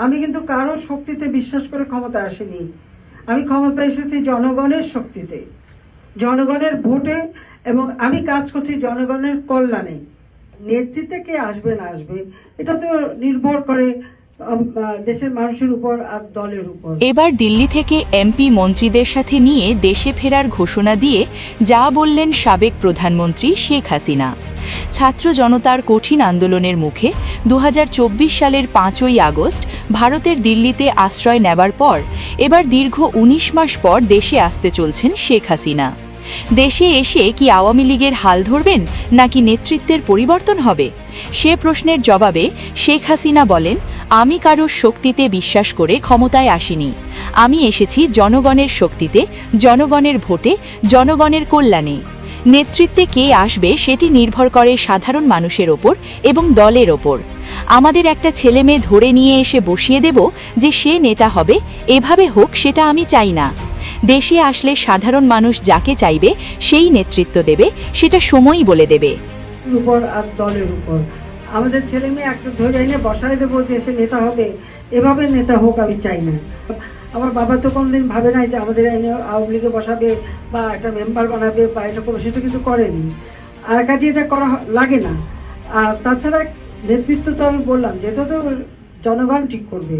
আমি কিন্তু কারো শক্তিতে বিশ্বাস করে ক্ষমতা আসেনি। আমি ক্ষমতা এসেছি জনগণের শক্তিতে, জনগণের ভোটে, এবং আমি কাজ করছি জনগণের কল্যাণে। নেতৃত্বে কে আসবে না আসবে এটা তো নির্ভর করে দেশের মানুষের উপর আর দলের উপর। এবার দিল্লি থেকে এমপি মন্ত্রীদের সাথে নিয়ে দেশে ফেরার ঘোষণা দিয়ে যা বললেন সাবেক প্রধানমন্ত্রী শেখ হাসিনা। ছাত্র জনতার কঠিন আন্দোলনের মুখে 2024 সালের 5ই আগস্ট ভারতের দিল্লিতে আশ্রয় নেবার পর এবার দীর্ঘ 19 মাস পর দেশে আসতে চলছেন শেখ হাসিনা। দেশে এসে কি আওয়ামী লীগের হাল ধরবেন নাকি নেতৃত্বের পরিবর্তন হবে? সে প্রশ্নের জবাবে শেখ হাসিনা বলেন, আমি কারোর শক্তিতে বিশ্বাস করে ক্ষমতায় আসিনি। আমি এসেছি জনগণের শক্তিতে, জনগণের ভোটে, জনগণের কল্যাণে। নেতৃত্বে কে আসবে সেটি নির্ভর করে সাধারণ মানুষের ওপর এবং দলের ওপর। আমাদের একটা ছেলে মেয়ে ধরে নিয়ে এসে বসিয়ে দেব যে সে নেতা হবে, এভাবে হোক সেটা আমি চাই না। দেশে আসলে সাধারণ মানুষ যাকে চাইবে সেই নেতৃত্ব দেবে, সেটা সময়ই বলে দেবে। উপর আর দলের উপর আমাদের ছেলে মেয়ে একটা ধরে এনে বসায় দেবো যে সে নেতা হবে, এভাবে নেতা হোক আমি চাই না। আমার বাবা তো কোনোদিন ভাবে নাই যে আমাদের এনে আওয়ামী লীগে বসাবে বা একটা মেম্বার বানাবে বা এটা করবে, সেটা কিন্তু করেনি। আর কাজে এটা করা লাগে না। আর তাছাড়া নেতৃত্ব তো আমি বললাম যেটা তো জনগণ ঠিক করবে।